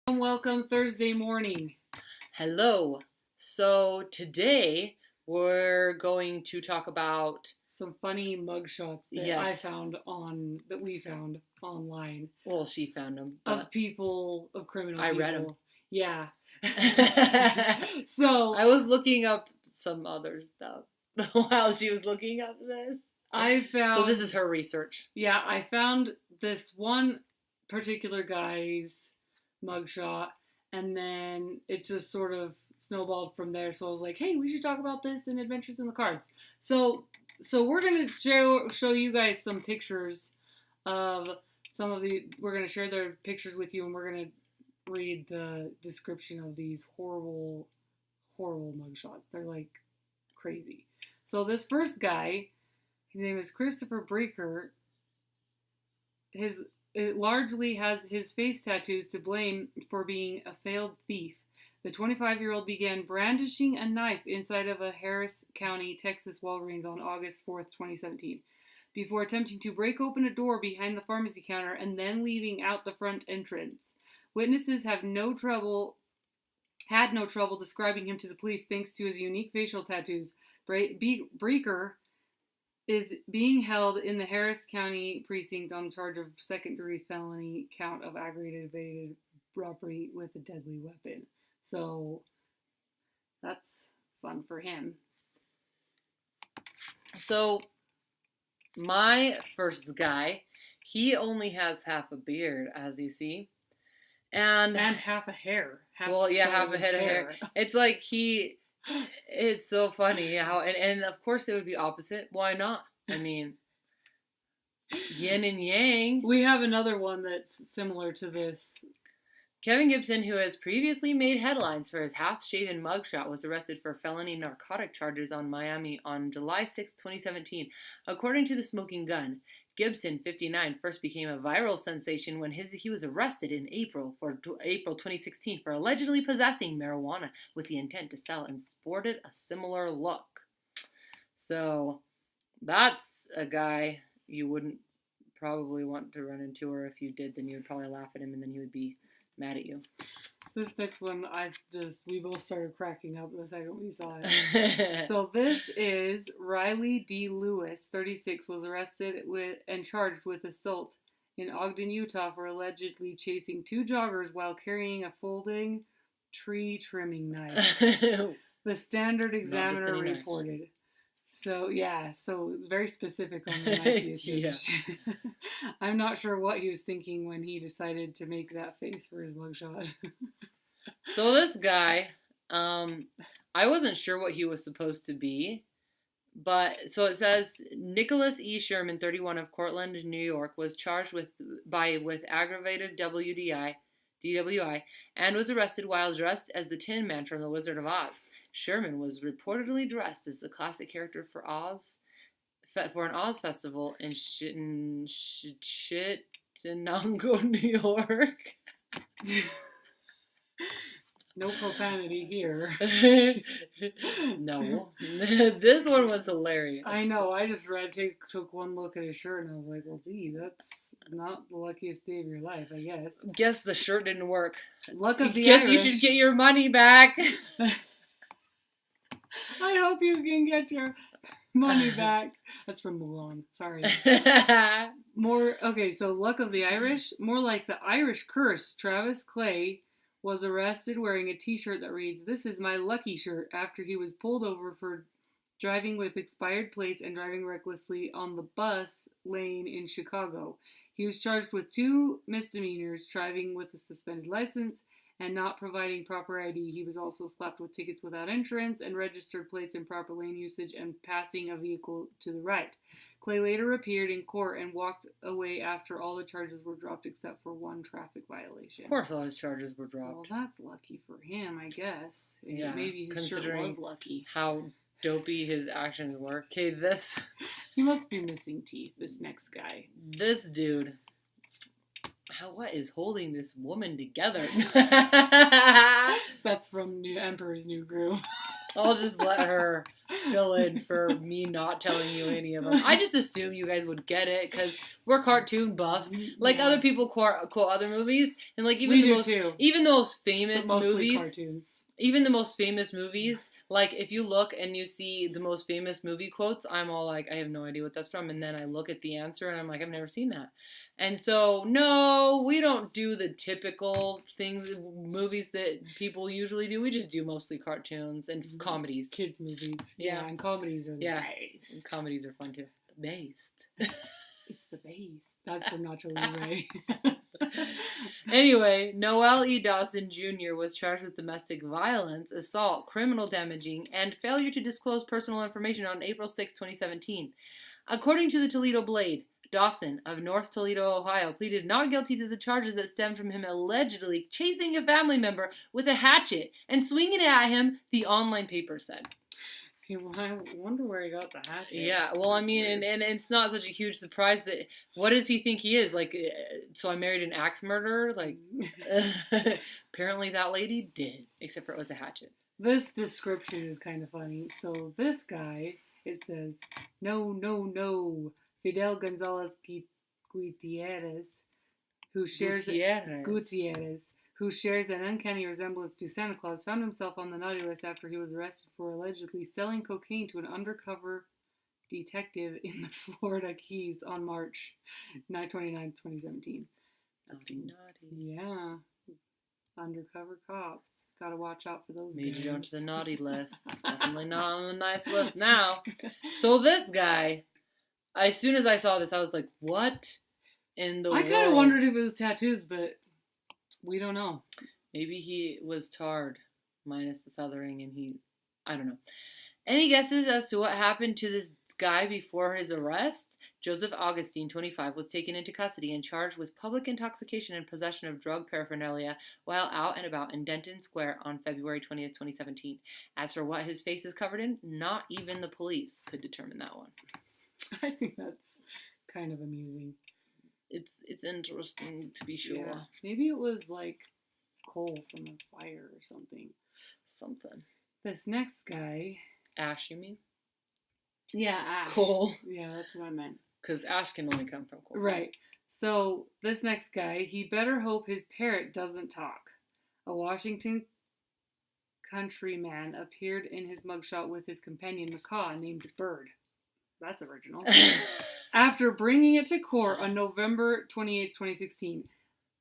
Welcome Thursday morning. Hello. So today we're going to talk about some funny mugshots that we found online. Well, she found them of people, of criminal I people. read them. Yeah. So I was looking up some other stuff while she was looking up this. So this is her research. Yeah, I found this one particular guy's mugshot, and then it just sort of snowballed from there. So I was like, hey, we should talk about this in Adventures in the Cards. So we're going to show you guys some pictures of some of the... We're going to share their pictures with you, and we're going to read the description of these horrible, horrible mugshots. They're like crazy. So this first guy, his name is Christopher Breaker. It largely has his face tattoos to blame for being a failed thief. The 25-year-old began brandishing a knife inside of a Harris County, Texas Walgreens on August 4th, 2017, before attempting to break open a door behind the pharmacy counter and then leaving out the front entrance. Witnesses had no trouble describing him to the police thanks to his unique facial tattoos. Breaker is being held in the Harris County precinct on charge of second-degree felony count of aggravated robbery with a deadly weapon. So that's fun for him. So my first guy, he only has half a beard, as you see. And half a hair. Half a head of hair. It's like it's so funny how, and of course it would be opposite. Why not? I mean, yin and yang. We have another one that's similar to this. Kevin Gibson, who has previously made headlines for his half-shaven mugshot, was arrested for felony narcotic charges on Miami on July 6, 2017. According to The Smoking Gun, Gibson, 59, first became a viral sensation when he was arrested in April 2016 for allegedly possessing marijuana with the intent to sell and sported a similar look. So that's a guy you wouldn't probably want to run into, or if you did, then you would probably laugh at him and then he would be mad at you. This next one, we both started cracking up the second we saw it. So this is Riley D. Lewis, 36, was arrested and charged with assault in Ogden, Utah for allegedly chasing two joggers while carrying a folding tree trimming knife. The Standard Examiner reported. So very specific on the knife usage. Yeah. I'm not sure what he was thinking when he decided to make that face for his mugshot. So this guy, I wasn't sure what he was supposed to be, but so it says Nicholas E. Sherman, 31, of Cortland, New York, was charged with aggravated DWI, and was arrested while dressed as the Tin Man from The Wizard of Oz. Sherman was reportedly dressed as the classic character for an Oz festival in Chittenango, New York. No profanity here. No. This one was hilarious. I know. I just took one look at his shirt and I was like, well, gee, that's not the luckiest day of your life, I guess. Guess the shirt didn't work. Luck of the Irish. Guess you should get your money back. I hope you can get your money back. That's from Mulan. Sorry. So Luck of the Irish. More like the Irish curse. Travis Clay was arrested wearing a t-shirt that reads, "This is my lucky shirt," after he was pulled over for driving with expired plates and driving recklessly on the bus lane in Chicago. He was charged with 2 misdemeanors, driving with a suspended license and not providing proper ID. He was also slapped with tickets without insurance and registered plates, improper lane usage, and passing a vehicle to the right. Clay later appeared in court and walked away after all the charges were dropped except for 1 traffic violation. Of course all his charges were dropped. Well, that's lucky for him, I guess. Yeah, maybe his shirt was lucky. How dopey his actions were. Okay, he must be missing teeth, this next guy. This dude... what is holding this woman together? That's from Emperor's New Groove. I'll just let her fill in for me not telling you any of them. I just assume you guys would get it because we're cartoon buffs. Like other people quote other movies, and like even even the most famous movies, cartoons. Even the most famous movies, like if you look and you see the most famous movie quotes, I'm all like, I have no idea what that's from, and then I look at the answer and I'm like, I've never seen that. And so no, we don't do the typical things, movies that people usually do. We just do mostly cartoons and comedies, kids movies. Yeah, and comedies are the best. And comedies are fun too. The best. It's the base. That's from Nacho Libre. Anyway, Noel E. Dawson Jr. was charged with domestic violence, assault, criminal damaging, and failure to disclose personal information on April 6, 2017. According to the Toledo Blade, Dawson of North Toledo, Ohio, pleaded not guilty to the charges that stemmed from him allegedly chasing a family member with a hatchet and swinging it at him, the online paper said. Okay, well, I wonder where he got the hatchet. Yeah, well, I mean, and it's not such a huge surprise that, what does he think he is? Like, so I married an axe murderer? Like, apparently that lady did, except for it was a hatchet. This description is kind of funny. So this guy, it says, no, Fidel Gonzalez Gutierrez, who shares who shares an uncanny resemblance to Santa Claus, found himself on the naughty list after he was arrested for allegedly selling cocaine to an undercover detective in the Florida Keys on March 29, 2017. That's naughty. Yeah. Undercover cops. Gotta watch out for those guys. Made you onto the naughty list. Definitely not on the nice list now. So this guy, as soon as I saw this, I was like, what in the world? I kind of wondered if it was tattoos, but we don't know. Maybe he was tarred, minus the feathering, and I don't know. Any guesses as to what happened to this guy before his arrest? Joseph Augustine, 25, was taken into custody and charged with public intoxication and possession of drug paraphernalia while out and about in Denton Square on February 20th, 2017. As for what his face is covered in, not even the police could determine that one. I think that's kind of amusing. It's interesting to be sure. Yeah. Maybe it was like coal from a fire or something. This next guy. Ash, you mean? Yeah, ash. Coal. Yeah, that's what I meant. Because ash can only come from coal. Right. So, this next guy, he better hope his parrot doesn't talk. A Washington countryman appeared in his mugshot with his companion macaw named Bird. That's original. After bringing it to court on November 28, 2016,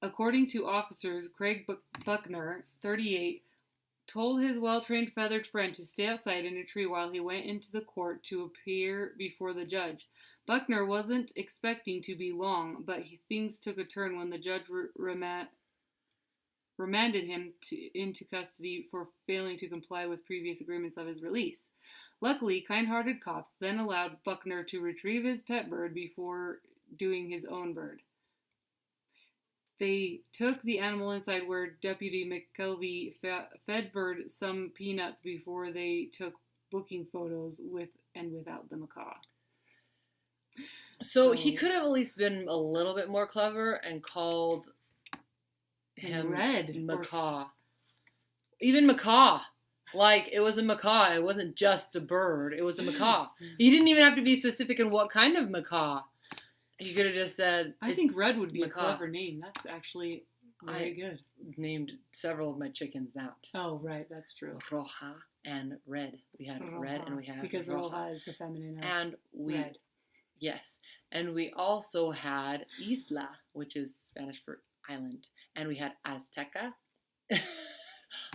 according to officers, Craig Buckner, 38, told his well-trained feathered friend to stay outside in a tree while he went into the court to appear before the judge. Buckner wasn't expecting to be long, but things took a turn when the judge remanded him into custody for failing to comply with previous agreements of his release. Luckily, kind-hearted cops then allowed Buckner to retrieve his pet bird before doing his own bird. They took the animal inside where Deputy McKelvey fed Bird some peanuts before they took booking photos with and without the macaw. So he could have at least been a little bit more clever and called him Red macaw. Even macaw. Like, it was a macaw. It wasn't just a bird. It was a macaw. He didn't even have to be specific in what kind of macaw. He could have just said... I think Red would be macaw. A clever name. That's actually very good. Named several of my chickens that. Oh, right. That's true. Roja and Red. We had Roja. Red and we had because Roja. Roja is the feminine of and we Red. Yes. And we also had Isla, which is Spanish for island. And we had Azteca.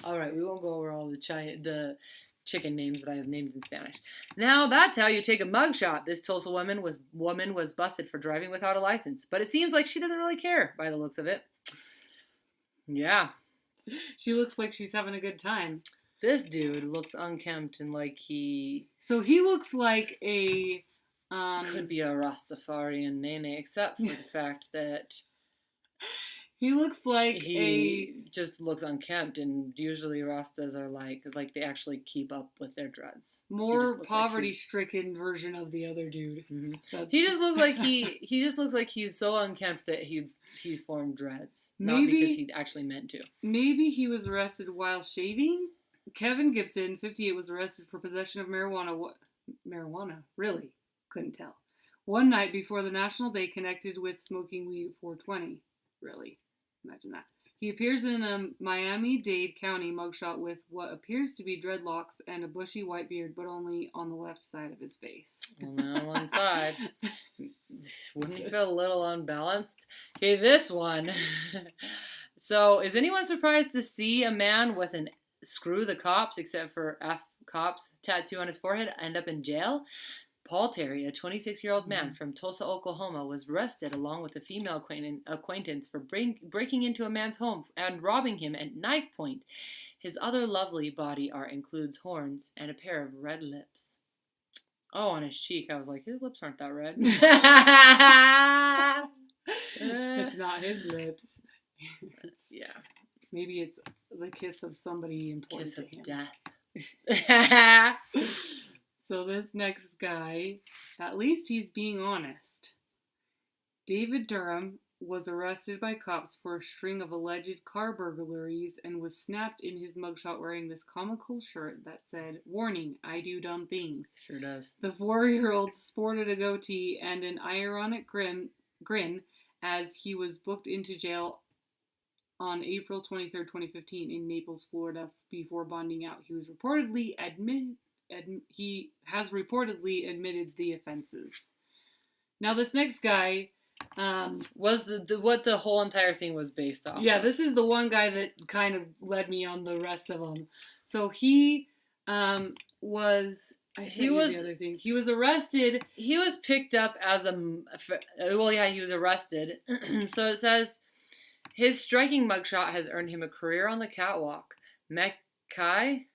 All right, we won't go over all the chicken names that I have named in Spanish. Now that's how you take a mugshot. This Tulsa woman was busted for driving without a license, but it seems like she doesn't really care by the looks of it. Yeah. She looks like she's having a good time. This dude looks unkempt and like he... So he looks like a... could be a Rastafarian nene, except for the fact that... He looks like he just looks unkempt, and usually Rastas are like they actually keep up with their dreads. More poverty-stricken version of the other dude. Mm-hmm. He just looks like he just looks like he's so unkempt that he formed dreads. Not because he actually meant to. Maybe he was arrested while shaving. Kevin Gibson, 58, was arrested for possession of marijuana. What? Marijuana? Really? Couldn't tell. One night before the National Day connected with smoking weed at 420. Really? Imagine that. He appears in a Miami-Dade County mugshot with what appears to be dreadlocks and a bushy white beard, but only on the left side of his face. Only on one side. Wouldn't you feel a little unbalanced? Okay, this one. So, is anyone surprised to see a man with an "screw the cops" except for F cops tattoo on his forehead end up in jail? Paul Terry, a 26-year-old man from Tulsa, Oklahoma, was arrested along with a female acquaintance for breaking into a man's home and robbing him at knife point. His other lovely body art includes horns and a pair of red lips. Oh, on his cheek. I was like, his lips aren't that red. It's not his lips. Yeah. Maybe it's the kiss of somebody important to him. Death. So this next guy, at least he's being honest. David Durham was arrested by cops for a string of alleged car burglaries and was snapped in his mugshot wearing this comical shirt that said, "Warning, I do dumb things." Sure does. The 4-year-old sported a goatee and an ironic grin as he was booked into jail on April 23rd, 2015 in Naples, Florida before bonding out. He has reportedly admitted the offenses. Now this next guy was what the whole entire thing was based off. Yeah, this is the one guy that kind of led me on the rest of them. So he was. He was arrested. He was picked up as he was arrested. So it says his striking mugshot has earned him a career on the catwalk. Mekhi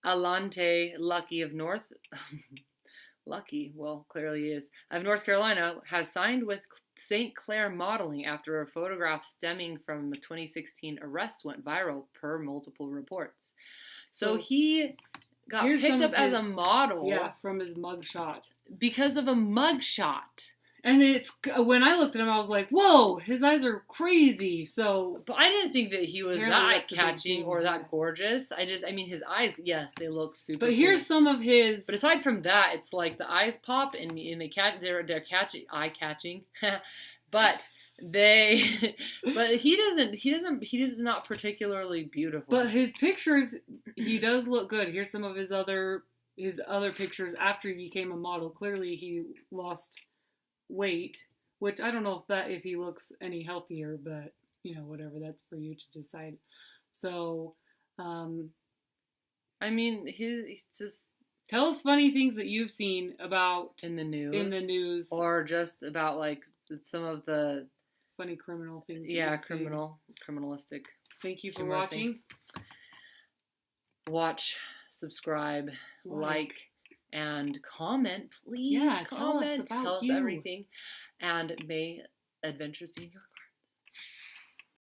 Alante Lucky of North Carolina has signed with St. Clair Modeling after a photograph stemming from a 2016 arrest went viral per multiple reports. So he got picked up as a model. Yeah, from his mugshot. Because of a mugshot. And it's, when I looked at him, I was like, whoa, his eyes are crazy. So, but I didn't think that he was that eye-catching or that gorgeous. His eyes, yes, they look super But here's some of his. But aside from that, it's like the eyes pop and they're catching, eye-catching. But he is not particularly beautiful. But his pictures, he does look good. Here's some of his other pictures after he became a model. Clearly he lost weight, which I don't know if he looks any healthier, but whatever, that's for you to decide. So he's just tell us funny things that you've seen about in the news or just about like some of the funny criminal things. Yeah, criminalistic. Thank you for watching. Watch, subscribe, like, and comment, please. Yeah, comment. Tell us everything. And may adventures be in your car.